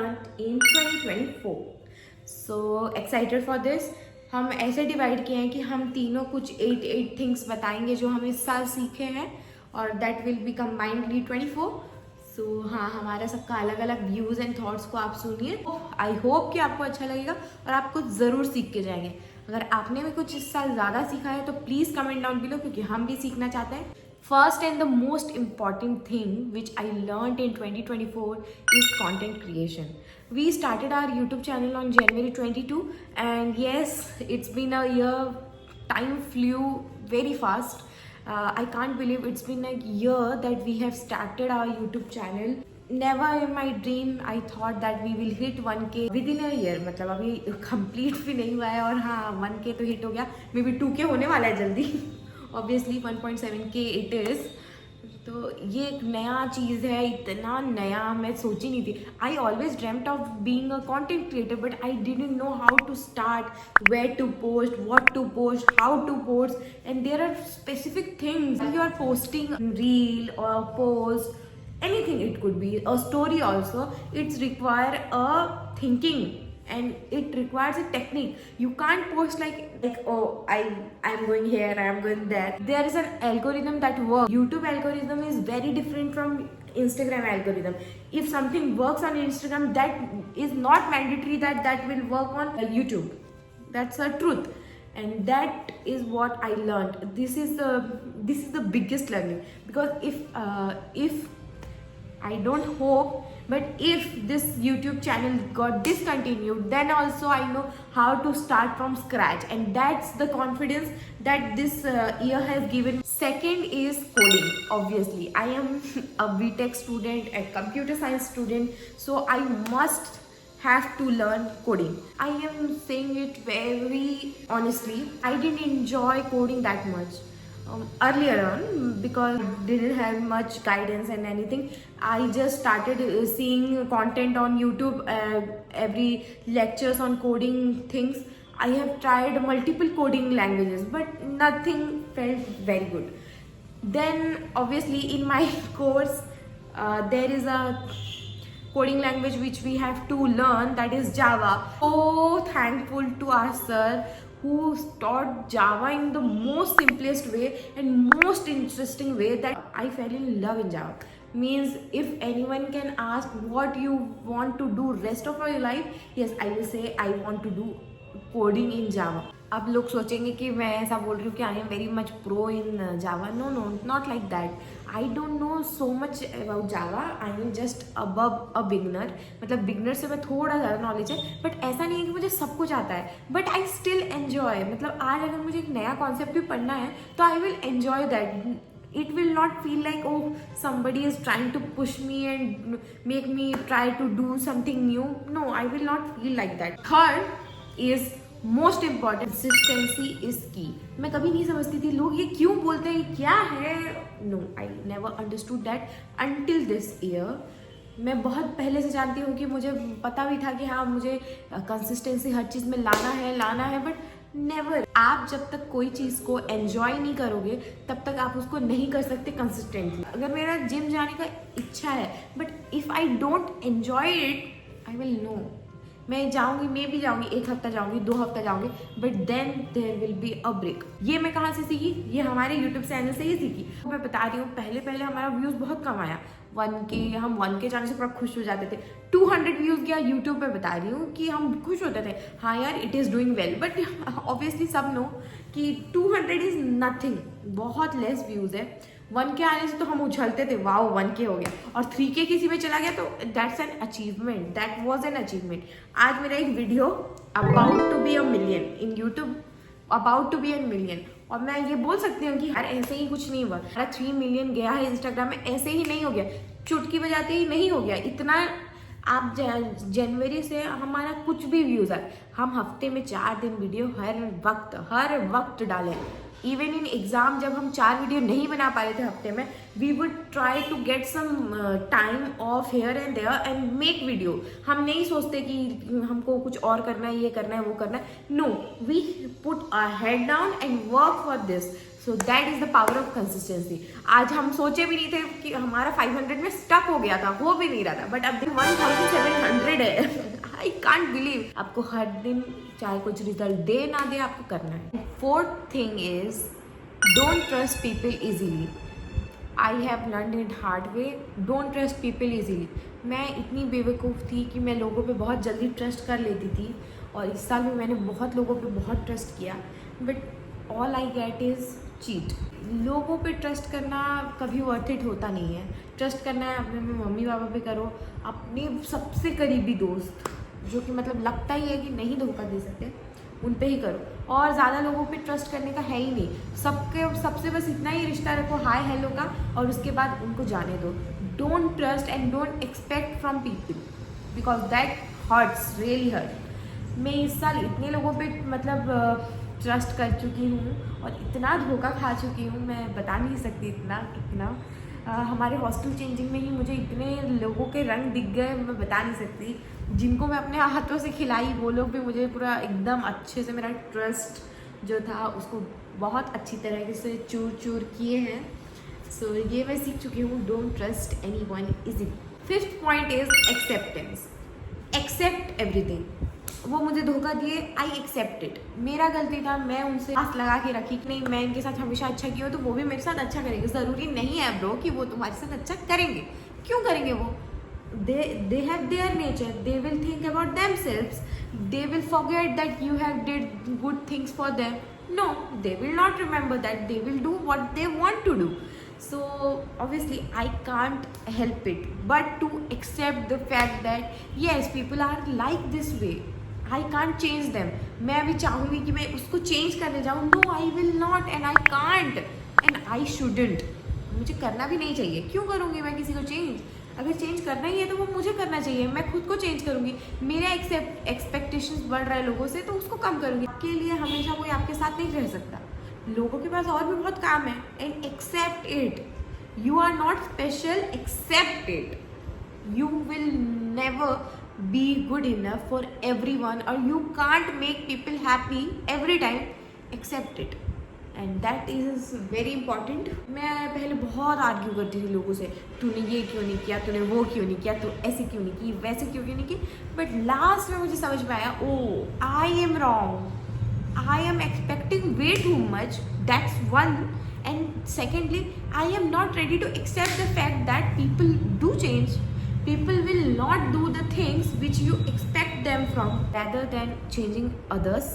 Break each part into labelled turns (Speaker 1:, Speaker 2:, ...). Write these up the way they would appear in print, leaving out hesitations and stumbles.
Speaker 1: learned in 2024. So excited for this. हम ऐसे divide किए हैं कि हम तीनों कुछ 8 थिंग्स बताएंगे जो हम इस साल सीखे हैं और दैट विल बी कम्बाइंडली 24. सो हाँ, हमारा सबका अलग अलग व्यूज़ एंड थॉट्स को आप सुनिए. आई होप कि आपको अच्छा लगेगा और आप कुछ ज़रूर सीख के जाएंगे. अगर आपने भी कुछ इस साल ज़्यादा सीखा है तो प्लीज़ कमेंट डाउन बिलो, क्योंकि हम भी सीखना चाहते हैं. First and the most important thing which I learned in 2024 is content creation. We started our YouTube channel on January 22, and yes, it's been a year. Time flew very fast. I can't believe it's been a year that we have started our YouTube channel. Never in my dream I thought that we will hit 1K within a year. मतलब अभी complete भी नहीं हुआ है और हाँ 1K तो hit हो गया. Maybe 2K होने वाला है जल्दी. Obviously 1.7K it is. तो ये एक नया चीज़ है, इतना नया मैं सोची नहीं थी. I always dreamed of being a content creator, but I didn't know how to start, where to post, what to post, how to post. And there are specific things you are posting reel और post, anything it could be, a story also. It's require a thinking and it requires a technique. You can't post like oh I'm going here, I'm going there. There is an algorithm that works. YouTube algorithm is very different from Instagram algorithm. If something works on Instagram, that is not mandatory that will work on YouTube. That's the truth. And that is what I learned. This is the biggest learning, because if I don't hope, but if this YouTube channel got discontinued, then also I know how to start from scratch, and that's the confidence that this year has given. Second is coding. Obviously I am a BTech student, a computer science student, so I must have to learn coding. I am saying it very honestly, I didn't enjoy coding that much earlier on, because I didn't have much guidance and anything. I just started seeing content on YouTube, every lectures on coding things. I have tried multiple coding languages, but nothing felt very good. Then obviously in my course there is a coding language which we have to learn, that is Java. So thankful to our sir who taught Java in the most simplest way and most interesting way, that I fell in love in Java. Means if anyone can ask what you want to do rest of your life, yes, I will say I want to do coding in Java. अब लोग सोचेंगे कि मैं ऐसा बोल रही हूँ कि I am very much pro in Java. No no, not like that. I don't know so much about Java. I am just above a beginner. मतलब बिगनर से मैं थोड़ा ज़्यादा नॉलेज है, बट ऐसा नहीं है कि मुझे सब कुछ आता है. But I still enjoy. मतलब आज अगर मुझे एक नया कॉन्सेप्ट भी पढ़ना है तो I will enjoy that. It will not feel like oh somebody is trying to push me and make me try to do something new. No, I will not feel like that. Third is most important, consistency is की. मैं कभी नहीं समझती थी लोग ये क्यों बोलते हैं, क्या है. No, I never understood that until this year. मैं बहुत पहले से जानती हूँ कि मुझे पता भी था कि हाँ मुझे कंसिस्टेंसी हर चीज़ में लाना है, बट नेवर. आप जब तक कोई चीज़ को एन्जॉय नहीं करोगे तब तक आप उसको नहीं कर सकते कंसिस्टेंटली. अगर मेरा जिम जाने का इच्छा है, but if I don't enjoy it, I will know. मैं जाऊँगी, मैं भी जाऊँगी, 1 हफ्ता जाऊँगी, 2 हफ्ता जाऊँगी, but then there will be a break. ये मैं कहाँ से सीखी? ये हमारे यूट्यूब चैनल से ही सीखी. मैं बता रही हूँ, पहले हमारा व्यूज़ बहुत कम आया. 1K, हम 1K जाने से पूरा खुश हो जाते थे. 200 व्यूज़ गया यूट्यूब पे, बता रही हूँ कि हम खुश होते थे, हाँ यार it is doing well. But obviously सब नो कि 200 इज़ नथिंग, बहुत लेस व्यूज़ है. 1K आने से तो हम उछलते थे, वाओ 1K हो गया. और 3K किसी में चला गया तो that's an achievement, that was an achievement. आज मेरा एक video about to be a million in YouTube, about to be a million. और मैं ये बोल सकती हूँ कि यार ऐसे ही कुछ नहीं हुआ. हमारा 3 मिलियन गया है इंस्टाग्राम में, ऐसे ही नहीं हो गया, चुटकी बजाते ही नहीं हो गया. इतना आप जनवरी से हमारा कुछ भी व्यूज़ है. हम हफ्ते में 4 दिन वीडियो हर वक्त डालें. इवन इन एग्ज़ाम जब हम 4 वीडियो नहीं बना पा रहे थे हफ्ते में, we would try to get some time off here and there and make video. हम नहीं सोचते कि हमको कुछ और करना है, ये करना है, वो करना है. No, we put our head down and work for this. So that is the power of consistency. आज हम सोचे भी नहीं थे कि हमारा 500 में स्टक हो गया था, हो भी नहीं रहा था, बट अब 1700 रिक्वायर्ड है। आई कांट बिलीव, आपको हर दिन चाहे कुछ रिजल्ट दे ना दे, आपको करना है। Fourth thing is don't trust people easily. I have learn it hard way, don't trust people easily. मैं इतनी बेवकूफ़ थी कि मैं लोगों पे बहुत जल्दी ट्रस्ट कर लेती थी, और इस साल में मैंने बहुत लोगों पे बहुत ट्रस्ट किया, but all I get is cheat. लोगों पे ट्रस्ट करना कभी वर्थ इट होता नहीं है। ट्रस्ट करना है अपने मम्मी पापा पे करो, अपने सबसे करीबी दोस्त जो कि मतलब लगता ही है कि नहीं धोखा दे सकते, उन पे ही करो। और ज़्यादा लोगों पे ट्रस्ट करने का है ही नहीं। सबसे बस इतना ही रिश्ता रखो हाय हेलो का, और उसके बाद उनको जाने दो। Don't trust and don't expect from people because that hurts, really hurt. मैं इस साल इतने लोगों पे मतलब ट्रस्ट कर चुकी हूँ और इतना धोखा खा चुकी हूँ, मैं बता नहीं सकती इतना। हमारे हॉस्टल चेंजिंग में ही मुझे इतने लोगों के रंग दिख गए, मैं बता नहीं सकती। जिनको मैं अपने हाथों से खिलाई वो लोग भी मुझे पूरा एकदम अच्छे से, मेरा ट्रस्ट जो था उसको बहुत अच्छी तरीके से चूर चूर किए हैं। सो ये मैं सीख चुकी हूँ, don't trust anyone easily. Fifth point is acceptance. Accept everything. वो मुझे धोखा दिए, आई एक्सेप्ट इट, मेरा गलती था, मैं उनसे आस लगा के रखी कि नहीं मैं इनके साथ हमेशा अच्छा किया तो वो भी मेरे साथ अच्छा करेंगे। ज़रूरी नहीं है ब्रो कि वो तुम्हारे साथ अच्छा करेंगे। क्यों करेंगे वो? they have their nature, they will think about themselves, they will forget that you have did good things for them. No, they will not remember that, they will do what they want to do. So obviously I can't help it but to accept the fact that yes, people are like this way, I can't change them. मैं अभी चाहूँगी कि मैं उसको change करने जाऊँ, no I will not and I can't and I shouldn't. मुझे करना भी नहीं चाहिए। क्यों करूँगी मैं किसी को चेंज? अगर चेंज करना ही है तो वो मुझे करना चाहिए, मैं खुद को चेंज करूँगी। मेरा एक्सपेक्टेशंस बढ़ रहा है लोगों से तो उसको कम करूँगी। आपके लिए हमेशा कोई आपके साथ नहीं रह सकता, लोगों के पास और भी बहुत काम है। And accept it, you are not special, accept it. You will never be good enough for everyone और you can't make people happy every time, accept it and that is very important. मैं पहले बहुत argue करती थी लोगों से, तूने ये क्यों नहीं किया, तूने वो क्यों नहीं किया, तू ऐसे क्यों नहीं की, वैसे क्यों नहीं की। बट लास्ट में मुझे समझ में आया, oh I am wrong, I am expecting way too much, that's one. And secondly I am not ready to accept the fact that people do change, people will not do the things which you expect them from, rather than changing others,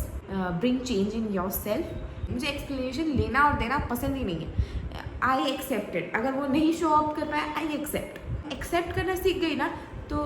Speaker 1: bring change in yourself. मुझे explanation लेना और देना पसंद ही नहीं है। I accepted, अगर वो नहीं शो अप कर पाया, आई एक्सेप्ट करना सीख गई ना, तो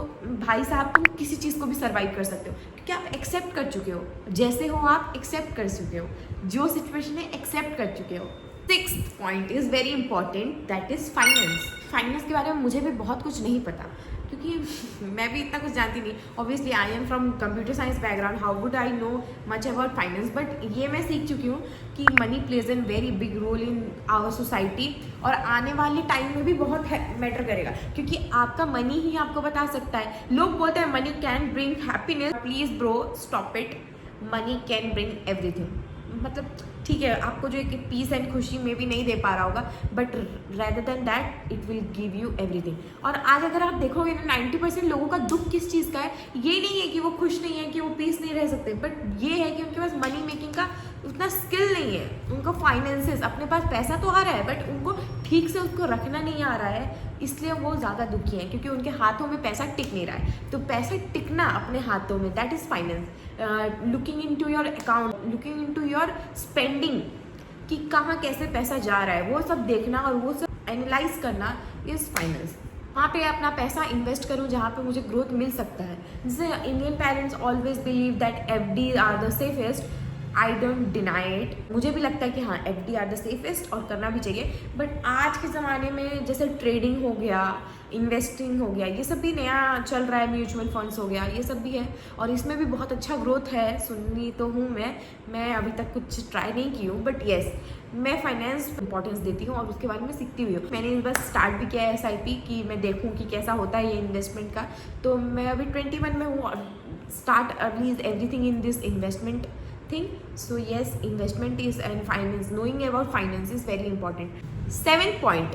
Speaker 1: भाई साहब तुम किसी चीज़ को भी सर्वाइव कर सकते हो क्योंकि आप एक्सेप्ट कर चुके हो। जैसे हो आप एक्सेप्ट कर चुके हो, जो सिचुएशन है एक्सेप्ट कर चुके हो। Sixth point is very important, that is finance. Finance के बारे में मुझे भी बहुत कुछ नहीं पता क्योंकि मैं भी इतना कुछ जानती नहीं। Obviously I am from computer science background, how would I know much about finance, but ये मैं सीख चुकी हूँ कि money plays an very big role in our society और आने वाले टाइम में भी बहुत मैटर करेगा क्योंकि आपका मनी ही आपको बता सकता है। लोग बोलते हैं money can bring happiness, please bro stop it, money can bring everything. मतलब ठीक है, आपको जो एक पीस एंड खुशी में भी नहीं दे पा रहा होगा, but rather than that it will give you everything. और आज अगर आप देखोगे ना 90% लोगों का दुख किस चीज़ का है, ये नहीं है कि वो खुश नहीं है, कि वो पीस नहीं रह सकते, बट ये है कि उनके पास मनी मेकिंग का उतना स्किल नहीं है। उनको फाइनेंसेस, अपने पास पैसा तो आ रहा है बट उनको ठीक से उसको रखना नहीं आ रहा है, इसलिए वो ज़्यादा दुखी हैं क्योंकि उनके हाथों में पैसा टिक नहीं रहा है। तो पैसा टिकना अपने हाथों में, that is finance. Looking into your account, looking into your spending, कि कहाँ कैसे पैसा जा रहा है, वो सब देखना और वो सब एनालाइज करना इज़ फाइनेंस। वहाँ पे अपना पैसा इन्वेस्ट करूँ जहाँ पे मुझे ग्रोथ मिल सकता है। जैसे Indian parents always believe that FD are the safest, I don't deny it. मुझे भी लगता है कि हाँ FD आर द सेफेस्ट और करना भी चाहिए, बट आज के ज़माने में जैसे ट्रेडिंग हो गया, इन्वेस्टिंग हो गया, ये सब भी नया चल रहा है, म्यूचुअल फंड्स हो गया, ये सब भी है और इसमें भी बहुत अच्छा ग्रोथ है। सुननी तो हूँ मैं अभी तक कुछ ट्राई नहीं की हूँ, बट येस मैं फाइनेंस इंपॉर्टेंस देती हूँ और उसके बारे में सीखती हुई हूँ। मैंने बस स्टार्ट भी किया है SIP कि मैं देखूँ कि कैसा होता है ये इन्वेस्टमेंट का। तो मैं अभी 21 में हूँ और start early is everything in this investment thing. So yes, investment is and finance, knowing about finance is very important. 7th point,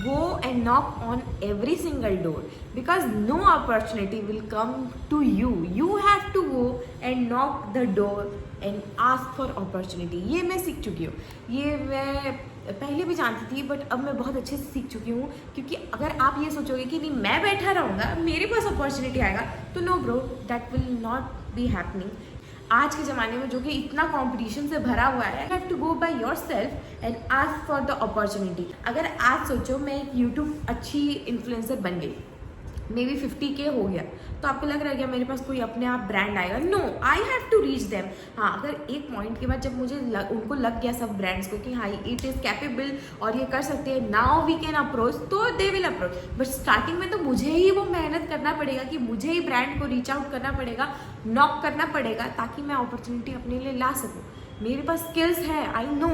Speaker 1: go and knock on every single door, because no opportunity will come to you. You have to go and knock the door and ask for opportunity. ये मैं सीख चुकी हूँ, ये मैं पहले भी जानती थी, बट अब मैं बहुत अच्छे से सीख चुकी हूँ। क्योंकि अगर आप ये सोचोगे कि नहीं मैं बैठा रहूँगा, मेरे पास अपॉर्चुनिटी आएगा, तो no bro, that will not be happening. आज के ज़माने में जो कि इतना कंपटीशन से भरा हुआ है, have to go by yourself and ask for the opportunity. अगर आज सोचो मैं एक यूट्यूब अच्छी इन्फ्लुएंसर बन गई, मे बी 50K हो गया, तो आपको लग रहा है कि मेरे पास कोई अपने आप ब्रांड आएगा? No, I have to reach them. हाँ, अगर एक पॉइंट के बाद जब मुझे उनको लग गया सब ब्रांड्स को कि हाँ इट इज़ कैपेबल और ये कर सकते हैं, नाउ वी कैन अप्रोच, तो they will approach. But starting में तो मुझे ही वो मेहनत करना पड़ेगा कि मुझे ही ब्रांड को रीच आउट करना पड़ेगा, नॉक करना पड़ेगा, ताकि मैं अपॉर्चुनिटी अपने लिए ला सकूँ। मेरे पास स्किल्स है, I know,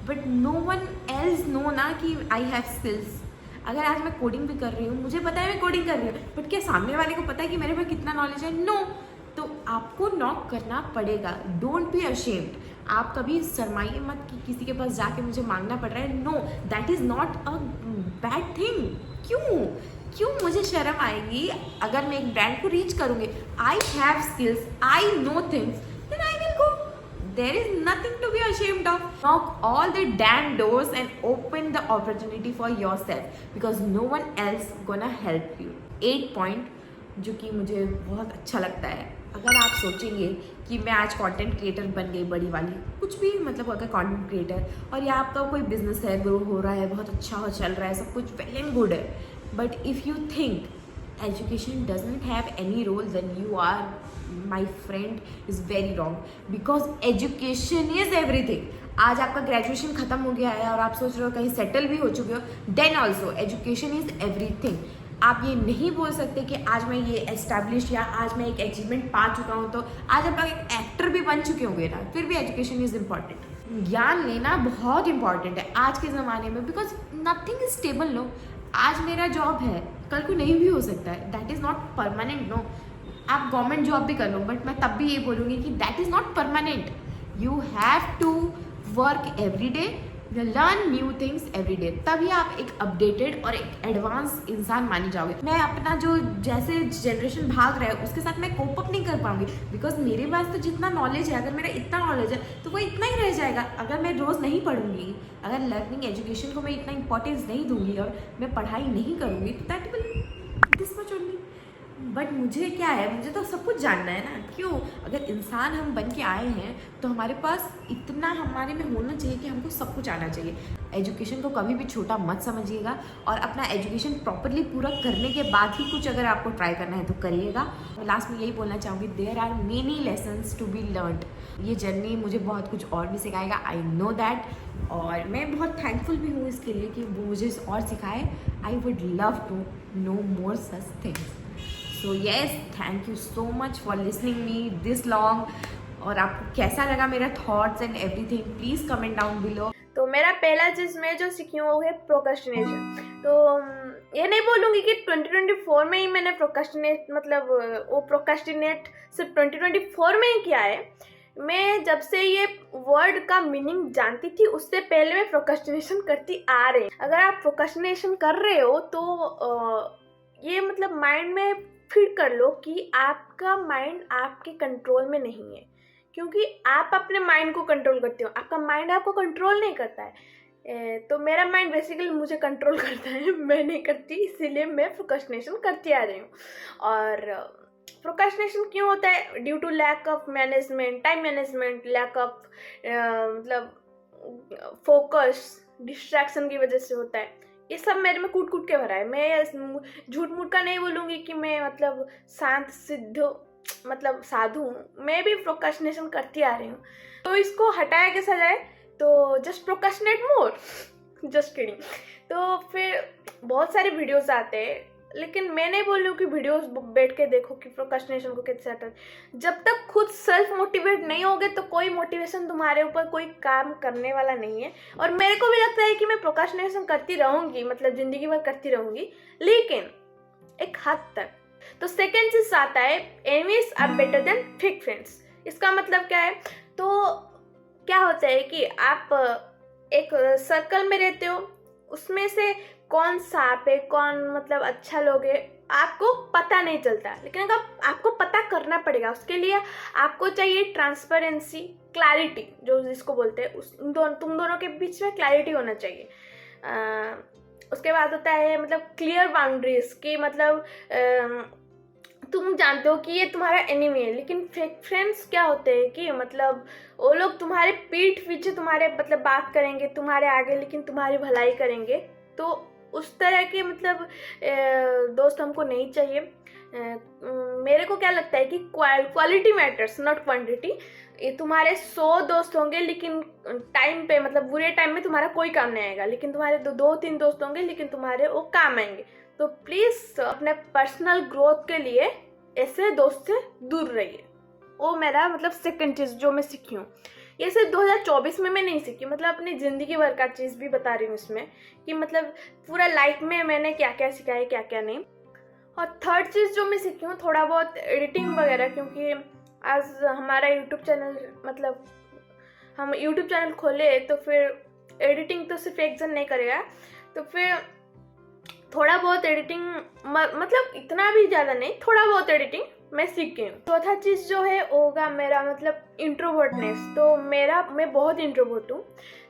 Speaker 1: but no one else know ना कि आई हैव स्किल्स। अगर आज मैं कोडिंग भी कर रही हूँ, मुझे पता है मैं कोडिंग कर रही हूँ, बट क्या सामने वाले को पता है कि मेरे पास कितना नॉलेज है? नो। तो आपको नॉक करना पड़ेगा, डोंट बी अशेम्ड। आप कभी शर्माइए मत कि किसी के पास जाके मुझे मांगना पड़ रहा है। No, that is not a bad thing. क्यों मुझे शर्म आएगी अगर मैं एक ब्रांड को रीच करूँगी? I have skills, I know things, then I will go. There is nothing to be ashamed of. Knock all the damn doors and open the opportunity for yourself, because no one else gonna help you. 8 point जो कि मुझे बहुत अच्छा लगता है। अगर आप सोचेंगे कि मैं आज कंटेंट क्रिएटर बन गई बड़ी वाली, कुछ भी मतलब अगर कंटेंट क्रिएटर, और या आपका कोई बिजनेस है, ग्रो हो रहा है, बहुत अच्छा हो चल रहा है, सब कुछ वेल एंड गुड है, but if you think education doesn't have any role, then you are, my friend, is very wrong, because education is everything. आज आपका ग्रेजुएशन खत्म हो गया है और आप सोच रहे हो कहीं सेटल भी हो चुके हो, then also education is everything. आप ये नहीं बोल सकते कि आज मैं ये एस्टैब्लिश या आज मैं एक अचीवमेंट पा चुका हूँ तो आज आप एक एक्टर भी बन चुके होंगे ना, फिर भी एजुकेशन इज इम्पॉर्टेंट। ज्ञान लेना बहुत इंपॉर्टेंट है आज के ज़माने में, because nothing is stable. No, आज मेरा जॉब है, कल को नहीं भी हो सकता है, that is not permanent. No, आप गवर्नमेंट जॉब भी कर लो, बट मैं तब भी ये बोलूँगी कि that is not permanent. You have to work every day, learn new things every day, तभी आप एक अपडेटेड और एक एडवांस इंसान मानी जाओगे। मैं अपना जो जैसे जनरेशन भाग रहा है उसके साथ मैं कोप अप नहीं कर पाऊंगी, बिकॉज मेरे पास तो जितना नॉलेज है, अगर मेरा इतना नॉलेज है तो वो इतना ही रह जाएगा। अगर मैं रोज़ नहीं पढ़ूंगी, अगर लर्निंग एजुकेशन को मैं इतना इंपॉर्टेंस नहीं दूंगी और मैं पढ़ाई नहीं करूँगी, तो that will this much only. But मुझे क्या है, मुझे तो सब कुछ जानना है ना। क्यों? अगर इंसान हम बन के आए हैं तो हमारे पास इतना हमारे में होना चाहिए कि हमको सब कुछ आना चाहिए। एजुकेशन को कभी भी छोटा मत समझिएगा, और अपना एजुकेशन प्रॉपरली पूरा करने के बाद ही कुछ अगर आपको ट्राई करना है तो करिएगा। लास्ट में यही बोलना चाहूँगी, there are many lessons to be learned. ये जर्नी मुझे बहुत कुछ और भी सिखाएगा, आई नो दैट, और मैं बहुत थैंकफुल भी हूँ इसके लिए कि वो मुझे और सिखाए। I would love to know more such things. So yes, thank you so much for listening me this long. और आपको कैसा लगा मेरा thoughts and everything, please comment down below.
Speaker 2: तो मेरा पहला चीज़ मैं जो सीखी हूँ वो है प्रोक्रेस्टिनेशन। तो ये नहीं बोलूँगी कि 2024 में ही मैंने प्रोक्रेस्टिनेट सिर्फ 2024 में ही किया है। मैं जब से ये वर्ड का मीनिंग जानती थी उससे पहले मैं प्रोक्रेस्टिनेशन करती आ रही। अगर आप प्रोक्रेस्टिनेशन कर रहे हो तो ये मतलब माइंड में फीड कर लो कि आपका माइंड आपके कंट्रोल में नहीं है, क्योंकि आप अपने माइंड को कंट्रोल करते हो, आपका माइंड आपको कंट्रोल नहीं करता है। तो मेरा माइंड बेसिकली मुझे कंट्रोल करता है, मैं नहीं करती, इसीलिए मैं प्रोक्रेस्टिनेशन करती आ रही हूँ। और प्रोक्रेस्टिनेशन क्यों होता है? Due to lack of management, time management, lack of मतलब फोकस, डिस्ट्रैक्शन की वजह से होता है। ये सब मेरे में कूट कूट के भरा है। मैं झूठ मूठ का नहीं बोलूँगी कि मैं मतलब शांत सिद्ध मतलब साधु हूँ, मैं भी प्रोक्रेस्टिनेशन करती आ रही हूँ। तो इसको हटाया कैसा जाए? तो जस्ट प्रोक्रेस्टिनेट मोर, जस्ट किडिंग। तो फिर बहुत सारे वीडियोस आते हैं, लेकिन मैं नहीं बोल रही हूँ कि वीडियोस बैठ के देखो कि प्रोक्रेस्टिनेशन को कैसे हटाए। जब तक खुद सेल्फ मोटिवेट नहीं होगे तो कोई मोटिवेशन तुम्हारे ऊपर कोई काम करने वाला नहीं है। और मेरे को भी लगता है कि मैं प्रोक्रेस्टिनेशन करती रहूँगी, मतलब ज़िंदगी भर करती रहूँगी, लेकिन एक हद तक। तो सेकेंड चीज आता है, enemies are better than fake friends. इसका मतलब क्या है? तो क्या होता है कि आप एक सर्कल में रहते हो, उसमें से कौन सांप है, कौन मतलब अच्छा लोग है, आपको पता नहीं चलता। लेकिन अगर आपको पता करना पड़ेगा, उसके लिए आपको चाहिए ट्रांसपेरेंसी, क्लैरिटी, जो जिसको बोलते हैं, तुम दोनों के बीच में क्लैरिटी होना चाहिए। उसके बाद होता है मतलब क्लियर बाउंड्रीज, कि मतलब तुम जानते हो कि ये तुम्हारा एनिमी है, लेकिन फेक फ्रेंड्स क्या होते हैं कि मतलब वो लोग तुम्हारे पीठ पीछे तुम्हारे मतलब बात करेंगे तुम्हारे आगे, लेकिन तुम्हारी भलाई करेंगे। तो उस तरह के मतलब दोस्त हमको नहीं चाहिए। मेरे को क्या लगता है कि क्वालिटी मैटर्स नॉट क्वांटिटी। ये तुम्हारे 100 दोस्त होंगे, लेकिन टाइम पे मतलब बुरे टाइम में तुम्हारा कोई काम नहीं आएगा, लेकिन तुम्हारे दो तीन दोस्त होंगे, लेकिन तुम्हारे वो काम आएंगे। तो प्लीज़ अपने पर्सनल ग्रोथ के लिए ऐसे दोस्त से दूर रहिए। वो मेरा मतलब सेकंड चीज़ जो मैं सीखी हूँ। ये सिर्फ 2024 में मैं नहीं सीखी, मतलब अपनी ज़िंदगी भर का चीज़ भी बता रही हूँ इसमें, कि मतलब पूरा लाइफ में मैंने क्या क्या सीखा है, क्या क्या नहीं। और थर्ड चीज़ जो मैं सीखी हूँ, थोड़ा बहुत एडिटिंग वगैरह, क्योंकि आज हमारा यूट्यूब चैनल मतलब हम यूट्यूब चैनल खोले तो फिर एडिटिंग तो सिर्फ एक जन नहीं करेगा, तो फिर थोड़ा बहुत एडिटिंग मतलब इतना भी ज़्यादा नहीं, थोड़ा बहुत एडिटिंग मैं सीख गई हूँ। चौथा चीज़ जो है होगा मेरा मतलब इंट्रोवर्टनेस। तो मैं बहुत इंट्रोवर्ट हूँ।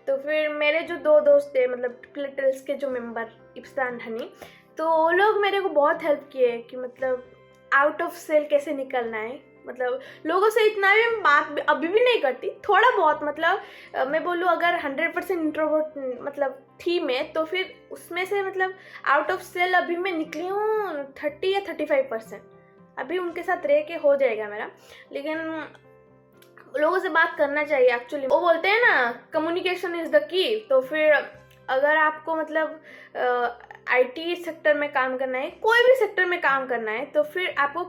Speaker 2: तो फिर मेरे जो 2 दोस्त थे मतलब ट्विटर्स के जो मेंबर इफ्सान हनी, तो वो लोग मेरे को बहुत हेल्प किए कि मतलब आउट ऑफ सेल कैसे निकलना है। मतलब लोगों से इतना भी बात अभी भी नहीं करती, थोड़ा बहुत मतलब मैं बोलूँ अगर 100% इंट्रोवर्ट मतलब थी मैं, तो फिर उसमें से मतलब आउट ऑफ सेल अभी मैं निकली हूँ 30 या 35%। अभी उनके साथ रह के हो जाएगा मेरा, लेकिन लोगों से बात करना चाहिए एक्चुअली। वो बोलते हैं ना कम्युनिकेशन इज द की। तो फिर अगर आपको मतलब आईटी सेक्टर में काम करना है, कोई भी सेक्टर में काम करना है, तो फिर आपको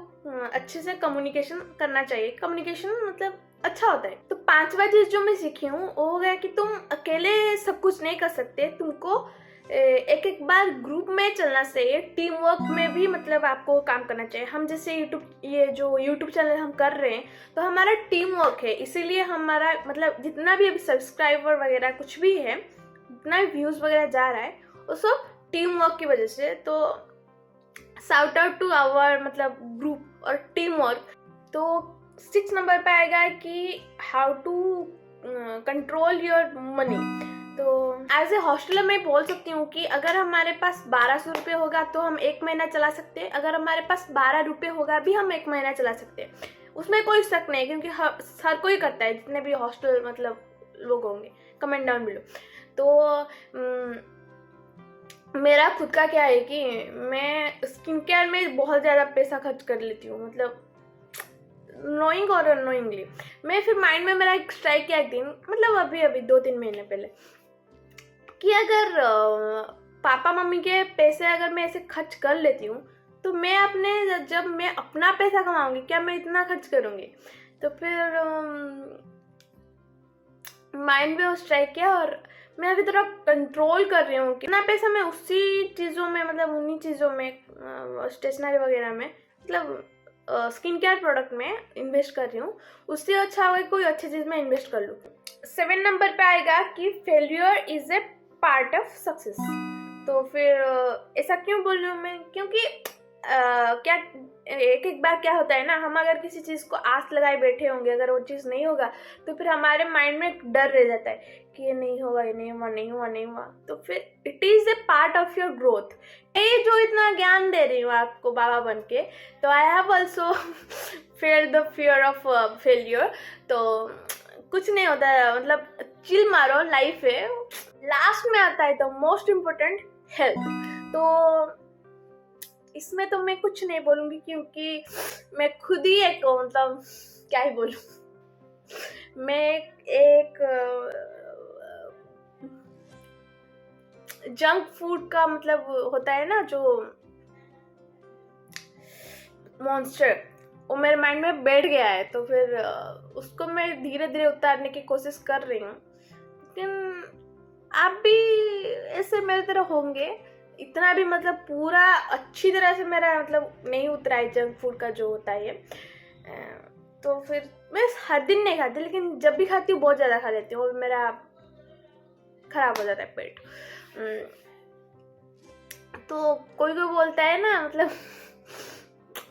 Speaker 2: अच्छे से कम्युनिकेशन करना चाहिए। कम्युनिकेशन मतलब अच्छा होता है। तो 5वां चीज़ जो मैं सीखी हूँ वो हो गया कि तुम अकेले सब कुछ नहीं कर सकते, तुमको एक बार ग्रुप में चलना चाहिए, टीम वर्क में भी मतलब आपको काम करना चाहिए। हम जैसे यूट्यूब चैनल हम कर रहे हैं, तो हमारा टीम वर्क है, इसीलिए हमारा मतलब जितना भी अभी सब्सक्राइबर वगैरह कुछ भी है, जितना भी व्यूज़ वगैरह जा रहा है, वो सब टीम वर्क की वजह से। तो शाउट आउट टू आवर मतलब ग्रुप और टीम वर्क। तो 6 नंबर पे आएगा कि how to control your money. तो एज ए हॉस्टलर मैं बोल सकती हूँ कि अगर हमारे पास 1200 रुपये होगा तो हम 1 महीना चला सकते हैं, अगर हमारे पास 12 रुपये होगा भी हम 1 महीना चला सकते हैं। उसमें कोई शक नहीं, क्योंकि हर कोई करता है, जितने भी हॉस्टल मतलब लोग होंगे। Comment down below. तो मेरा खुद का क्या है कि मैं स्किन केयर में बहुत ज़्यादा पैसा खर्च कर लेती हूँ, मतलब नोइंग और अनोइंगली। मैं फिर माइंड में मेरा एक स्ट्राइक किया एक दिन, मतलब अभी 2-3 महीने पहले, कि अगर पापा मम्मी के पैसे अगर मैं ऐसे खर्च कर लेती हूँ, तो मैं जब मैं अपना पैसा कमाऊँगी, क्या मैं इतना खर्च करूँगी? तो फिर माइंड में वो स्ट्राइक किया, और मैं अभी थोड़ा कंट्रोल कर रही हूँ कि इतना पैसा मैं उसी चीज़ों में मतलब उन्हीं चीज़ों में स्टेशनरी वगैरह में मतलब स्किन केयर प्रोडक्ट में इन्वेस्ट कर रही हूँ। उससे अच्छा होगा कोई अच्छी चीज़ में इन्वेस्ट कर लूँ। 7 नंबर पे आएगा कि failure is a part of success. तो फिर ऐसा क्यों बोल रही हूँ मैं? क्योंकि क्या एक बार क्या होता है ना, हम अगर किसी चीज़ को आस लगाए बैठे होंगे, अगर वो चीज़ नहीं होगा, तो फिर हमारे माइंड में एक डर रह जाता है कि ये नहीं होगा, ये नहीं हुआ। तो फिर it is a part of your growth. ये जो इतना ज्ञान दे रही हूँ आपको बाबा बन के, तो I have also fair the fear of failure. तो कुछ नहीं होता है, मतलब चिल मारो, लाइफ है। लास्ट में आता है तो मोस्ट इम्पोर्टेंट हेल्थ। तो इसमें तो मैं कुछ नहीं बोलूँगी, क्योंकि मैं खुद ही एक मतलब क्या ही बोलूँ, मैं एक जंक फूड का मतलब होता है ना जो मॉन्स्टर, वो मेरे माइंड में बैठ गया है। तो फिर उसको मैं धीरे धीरे उतारने की कोशिश कर रही हूँ, लेकिन आप भी ऐसे मेरी तरह होंगे। इतना भी मतलब पूरा अच्छी तरह से मेरा मतलब नहीं उतरा है जंक फूड का जो होता है। तो फिर मैं हर दिन नहीं खाती, लेकिन जब भी खाती हूँ बहुत ज़्यादा खा लेती हूँ, और मेरा ख़राब हो जाता है पेट। तो कोई कोई बोलता है ना, मतलब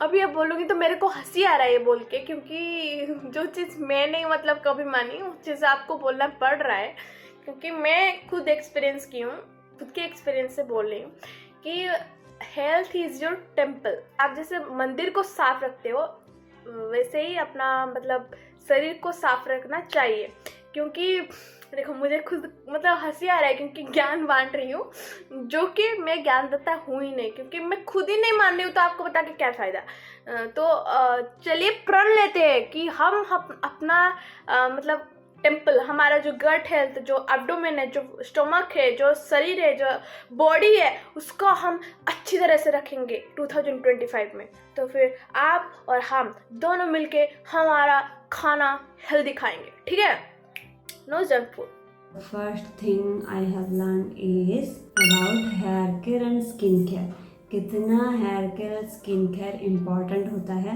Speaker 2: अभी अब बोलूँगी तो मेरे को हंसी आ रहा है ये बोल के, क्योंकि जो चीज़ मैं नहीं मतलब कभी मानी, वो चीज़ आपको बोलना पड़ रहा है, क्योंकि मैं खुद एक्सपीरियंस की हूँ, खुद के एक्सपीरियंस से बोल रही हूँ कि हेल्थ इज़ योर टेम्पल। आप जैसे मंदिर को साफ रखते हो, वैसे ही अपना मतलब शरीर को साफ रखना चाहिए। क्योंकि देखो, मुझे खुद मतलब हंसी आ रहा है, क्योंकि ज्ञान बांट रही हूँ, जो कि मैं ज्ञानदाता हूँ ही नहीं, क्योंकि मैं खुद ही नहीं मान रही हूँ, तो आपको बता के क्या फ़ायदा। तो चलिए प्रण लेते हैं कि हम अपना मतलब टेम्पल, हमारा जो गट हेल्थ, जो एब्डोमेन है, जो स्टोमक है, जो शरीर है, जो बॉडी है, उसको हम अच्छी तरह से रखेंगे 2025 में। तो फिर आप और हम दोनों मिलके हमारा खाना हेल्दी खाएंगे, ठीक है? No junk food.
Speaker 3: First thing I have learned is about hair care and skin care. कितना हेयर केयर और स्किन केयर इम्पॉर्टेंट होता है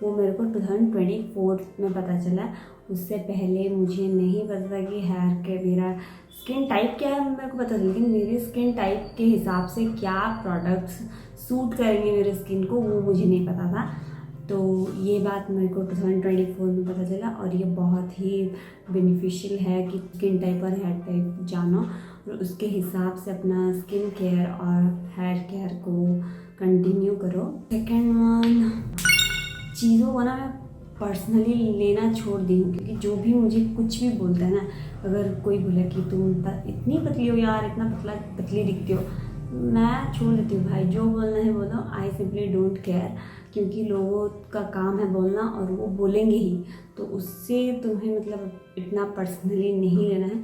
Speaker 3: वो मेरे को 2024 में पता चला। उससे पहले मुझे नहीं पता था कि हेयर केयर, मेरा स्किन टाइप क्या है मेरे को पता था, लेकिन मेरे स्किन टाइप के हिसाब से क्या प्रोडक्ट्स सूट करेंगे मेरे स्किन को वो मुझे नहीं पता था। तो ये बात मेरे को 2024 में पता चला, और ये बहुत ही बेनिफिशियल है कि स्किन टाइप और हेयर टाइप जानो और उसके हिसाब से अपना स्किन केयर और हेयर केयर को कंटिन्यू करो। सेकेंड वन, चीज़ों को ना मैं पर्सनली लेना छोड़ दी हूँ, क्योंकि जो भी मुझे कुछ भी बोलता है ना, अगर कोई बोला कि तुम इतनी पतली हो यार, इतना पतली दिखती हो, मैं छोड़ देती हूँ भाई, जो बोलना है बोलो, आई सिंपली डोंट केयर। क्योंकि लोगों का काम है बोलना और वो बोलेंगे ही, तो उससे तुम्हें मतलब इतना पर्सनली नहीं लेना है।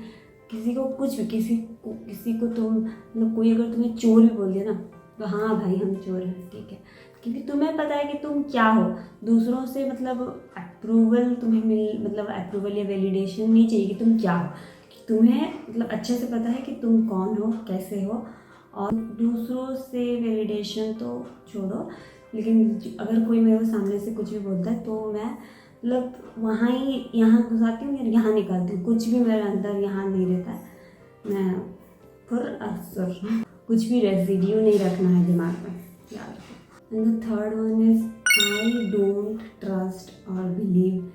Speaker 3: किसी को कुछ भी, किसी को तुम मतलब कोई अगर तुम्हें चोर भी बोल दिया ना, तो हाँ भाई हम चोर हैं, ठीक है, क्योंकि तुम्हें पता है कि तुम क्या हो। दूसरों से मतलब अप्रूवल तुम्हें मतलब अप्रूवल या वैलिडेशन नहीं चाहिए कि तुम क्या हो, कि तुम्हें मतलब अच्छे से पता है कि तुम कौन हो, कैसे हो। और दूसरों से वैलिडेशन तो छोड़ो, लेकिन अगर कोई मेरे सामने से कुछ भी बोलता है तो मैं मतलब वहाँ ही यहाँ घुसाती हूँ, यहाँ निकालती हूँ, कुछ भी मेरे अंदर यहाँ नहीं रहता है। मैं फिर कुछ भी रेसिड्यू नहीं रखना है दिमाग में, याद रखो। And the third one is I don't trust और believe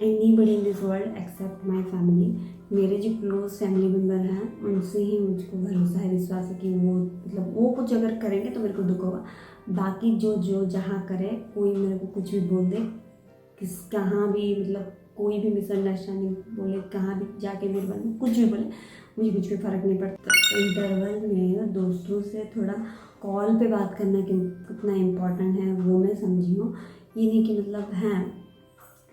Speaker 3: anybody in this world except my family. मेरे जो क्लोज फैमिली मेम्बर हैं उनसे ही मुझको भरोसा है, विश्वास है कि वो मतलब वो कुछ अगर करेंगे तो मेरे को दुख होगा। बाकी जो जहाँ करे, कोई मेरे को कुछ भी बोल दे, कहाँ भी मतलब कोई भी मिसअंडरस्टैंडिंग बोले, कहाँ भी जाके मेरे बारे में कुछ भी बोले, मुझे कुछ भी फ़र्क नहीं पड़ता। इंटरवल में दोस्तों से थोड़ा कॉल पे बात करना कितना इम्पोर्टेंट है वो मैं समझी हूँ। ये नहीं कि मतलब हैं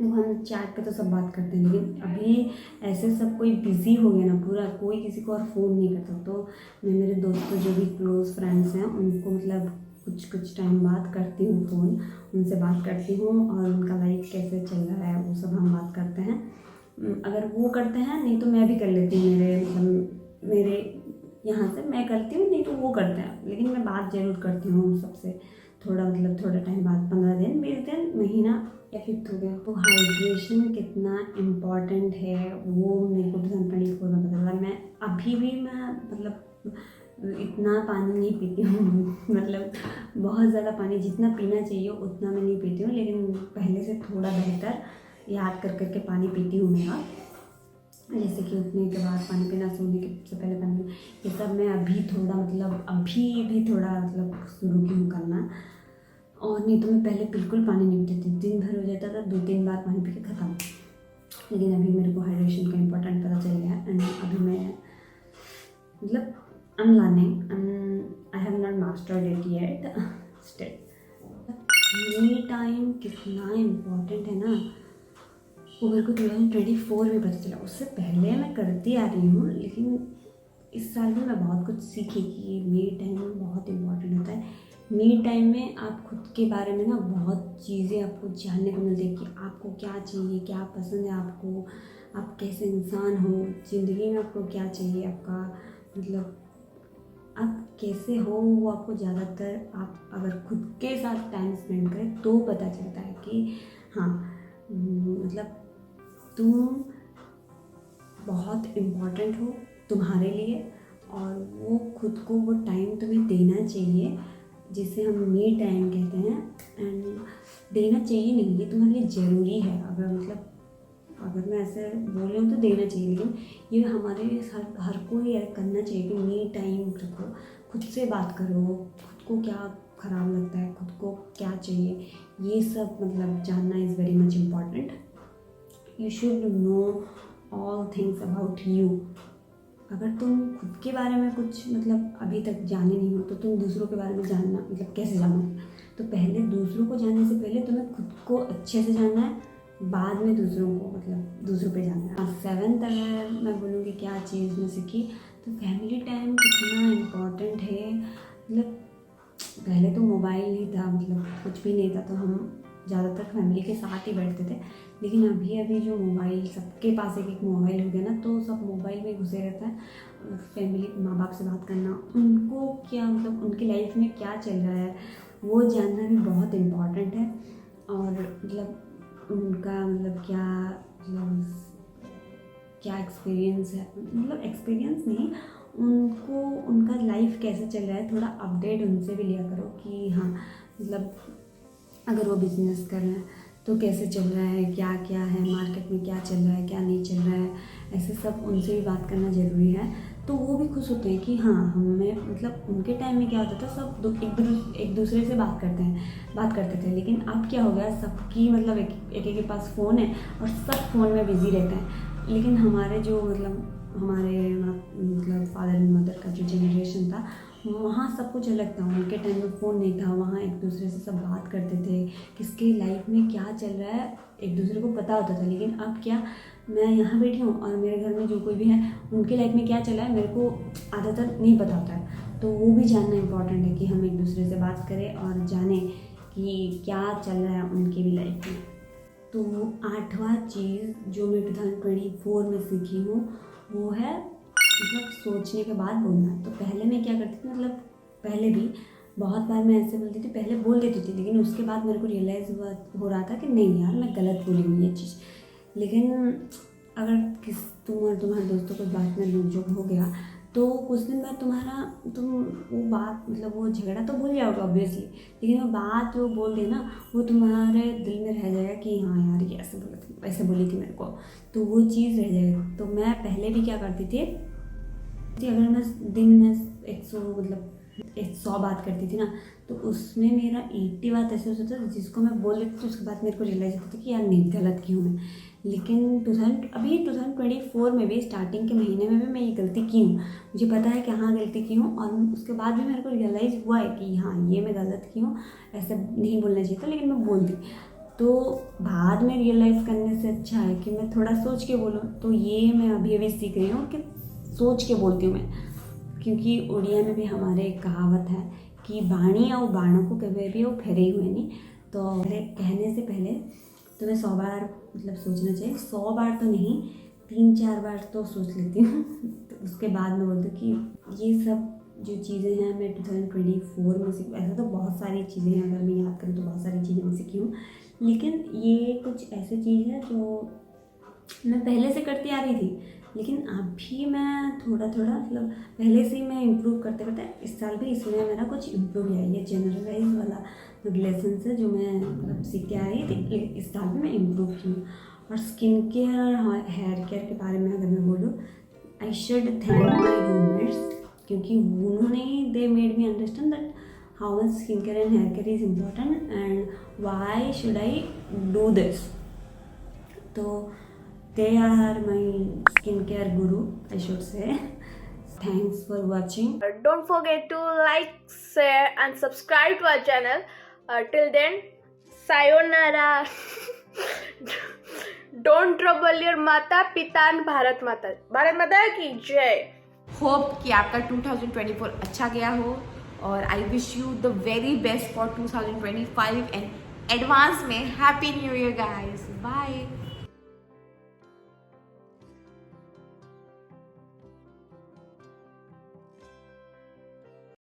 Speaker 3: हम चैट पे तो सब बात करते हैं, लेकिन अभी ऐसे सब कोई बिज़ी हो गया ना पूरा, कोई किसी को और फ़ोन नहीं करता। तो मैं मेरे दोस्तों जो भी क्लोज़ फ्रेंड्स हैं उनको मतलब कुछ टाइम बाद करती हूँ फ़ोन, उनसे बात करती हूँ और उनका लाइफ कैसे चल रहा है वो सब हम बात करते हैं। अगर वो करते हैं, नहीं तो मैं भी कर लेती हूँ, मेरे यहाँ से मैं करती हूँ, नहीं तो वो करते हैं, लेकिन मैं बात ज़रूर करती हूँ सबसे थोड़ा टाइम बाद, 15 दिन 20 दिन, महीना या फिफ्थ हो गया। तो हाइड्रेशन कितना इम्पॉर्टेंट है वो मेरे को 2024 में पता चला। मैं अभी भी मतलब इतना पानी नहीं पीती हूँ मतलब बहुत ज़्यादा पानी जितना पीना चाहिए उतना मैं नहीं पीती हूँ, लेकिन पहले से थोड़ा बेहतर याद कर पानी पीती हूँ मैं। जैसे कि उठने के बाद पानी पीना, सोने के से पहले पानी पीना, ये सब मैं अभी भी थोड़ा मतलब शुरू की हूँ करना। और नहीं तो मैं पहले बिल्कुल पानी नहीं पीती थी, दिन भर हो जाता था 2-3 बार पानी पी के ख़त्म। लेकिन अभी मेरे को हाइड्रेशन का इम्पोर्टेंट पता चल गया है, एंड अभी मैं मतलब I'm learning and I have not mastered it yet still। Me time कितना इम्पोर्टेंट है ना वो मेरे को 2024 में पता चला। उससे पहले मैं करती आ रही हूँ, लेकिन इस साल में मैं बहुत कुछ सीखी कि मी टाइम बहुत इम्पोर्टेंट होता है। मी टाइम में आप खुद के बारे में ना बहुत चीज़ें आपको जानने को मिलती है कि आपको क्या चाहिए, क्या पसंद है आपको, आप कैसे इंसान हो, ज़िंदगी में आपको क्या चाहिए, आपका मतलब आप कैसे हो वो आपको ज़्यादातर आप अगर खुद के साथ टाइम स्पेंड करें तो पता चलता है कि हाँ मतलब तुम बहुत इम्पोर्टेंट हो तुम्हारे लिए, और वो खुद को वो टाइम तुम्हें देना चाहिए जिसे हम मी टाइम कहते हैं। एंड देना चाहिए नहीं, ये तुम्हारे लिए ज़रूरी है। अगर मैं ऐसे बोल रही हूँ तो देना चाहिए, लेकिन ये हमारे हर कोई करना चाहिए कि मी टाइम रखो, खुद से बात करो, खुद को क्या ख़राब लगता है, खुद को क्या चाहिए, ये सब जानना is very much important. You should know all things about you. अगर तुम खुद के बारे में कुछ अभी तक जाने नहीं हो तो तुम दूसरों के बारे में जानना कैसे जानोगे? तो पहले दूसरों को जानने से पहले तुम्हें खुद को अच्छे से जानना है, बाद में दूसरों को दूसरों पे जानना है। 7th अगर मैं बोलूँगी क्या चीज़ मैं सीखी तो फैमिली टाइम कितना इम्पोर्टेंट है। पहले तो मोबाइल नहीं था, कुछ भी नहीं था, तो हम ज़्यादातर फैमिली के साथ ही बैठते थे। लेकिन अभी जो मोबाइल, सबके पास एक मोबाइल हो गया ना, तो सब मोबाइल में घुसे रहता है। फैमिली माँ बाप से बात करना, उनको क्या उनकी लाइफ में क्या चल रहा है वो जानना भी बहुत इम्पॉर्टेंट है। और उनका क्या एक्सपीरियंस है, एक्सपीरियंस नहीं, उनको उनका लाइफ कैसे चल रहा है, थोड़ा अपडेट उनसे भी लिया करो कि हाँ अगर वो बिजनेस कर रहे हैं तो कैसे चल रहा है, क्या क्या है मार्केट में, क्या चल रहा है क्या नहीं चल रहा है, ऐसे सब उनसे भी बात करना ज़रूरी है। तो वो भी खुश होते हैं कि हाँ हमें उनके टाइम में क्या होता था, सब एक दूसरे से बात करते थे। लेकिन अब क्या हो गया, सबकी एक के पास फ़ोन है और सब फ़ोन में बिज़ी रहते हैं। लेकिन हमारे जो हमारे फादर एंड मदर का जो जनरेशन था वहाँ सब कुछ अलग था। उनके टाइम में फ़ोन नहीं था, वहाँ एक दूसरे से सब बात करते थे, किसके लाइफ में क्या चल रहा है एक दूसरे को पता होता था। लेकिन अब क्या, मैं यहाँ बैठी हूँ और मेरे घर में जो कोई भी है उनके लाइफ में क्या चल रहा है मेरे को आधातर नहीं पता होता है। तो वो भी जानना इम्पॉर्टेंट है कि हम एक दूसरे से बात करें और जानें कि क्या चल रहा है उनकी भी लाइफ में। तो 8वां चीज़ जो मैं 2024 में सीखी हूँ वो है सोचने के बाद बोलना। तो पहले मैं क्या करती थी, पहले भी बहुत बार मैं ऐसे बोलती थी, पहले बोल देती थी, लेकिन उसके बाद मेरे को रियलाइज़ हो रहा था कि नहीं यार मैं गलत बोली हूँ ये चीज़। लेकिन अगर तुम और तुम्हारे दोस्तों को बात में नोक-झोंक हो गया तो कुछ दिन बाद तुम वो बात वो झगड़ा तो भूल जाओगे ऑब्वियसली, लेकिन वो बात वो बोल देना वो तुम्हारे दिल में रह जाएगा कि हाँ यार ये ऐसे बोली थी मेरे को, तो वो चीज़ रह जाएगी। तो मैं पहले भी क्या करती थी, अगर मैं दिन में 100 बात करती थी ना, तो उसमें मेरा 80 बात ऐसे होता था जिसको मैं बोल देती थी, उसके बाद मेरे को रियलाइज़ होता था कि यार नहीं गलत क्यों मैं। लेकिन 2024 में भी स्टार्टिंग के महीने में भी मैं ये गलती की हूँ, मुझे पता है कि हाँ गलती की हूँ, और उसके बाद भी मेरे को रियलाइज़ हुआ है कि हाँ ये मैं गलत की हूँ, ऐसे नहीं बोलना चाहिए था, लेकिन मैं बोल दी। तो बाद में रियलाइज़ करने से अच्छा है कि मैं थोड़ा सोच के बोलूँ। तो ये मैं अभी सीख रही हूँ कि सोच के बोलती हूँ मैं, क्योंकि उड़िया में भी हमारे एक कहावत है कि बाणी और बाणों को कभी भी वो फेरे हुए नहीं। तो कहने से पहले तुम्हें 100 बार सोचना चाहिए, 100 बार तो नहीं 3-4 बार तो सोच लेती हूँ। तो उसके बाद मैं बोलती हूँ कि ये सब जो चीज़ें हैं मैं 2024 में सीखी। ऐसा तो बहुत सारी चीज़ें हैं, अगर मैं याद करूँ तो बहुत सारी चीज़ें मैं सीखी हूँ, लेकिन ये कुछ ऐसी चीज़ है जो मैं पहले से करती आ रही थी, लेकिन अभी मैं थोड़ा पहले से ही मैं इम्प्रूव करते इस साल भी इसमें मेरा कुछ इम्प्रूव है। ये जनरलाइज वाला लेसन है जो मैं सीख के आ रही थी, इस साल भी मैं इम्प्रूव की हूँ। और स्किन केयर और हेयर केयर के बारे में अगर मैं बोलूँ, I should thank my roommates, क्योंकि उन्होंने they made me understand that how much skin care and hair care is important and why should I do this. तो they are my skincare guru, I should say. Thanks for watching.
Speaker 2: Don't forget to like, share and subscribe to our channel. Till then, sayonara. Don't trouble your mata pita and Bharat Mata की जय।
Speaker 1: Hope कि आपका 2024 अच्छा गया हो, और I wish you the very best for 2025 and advance में happy new year guys. Bye.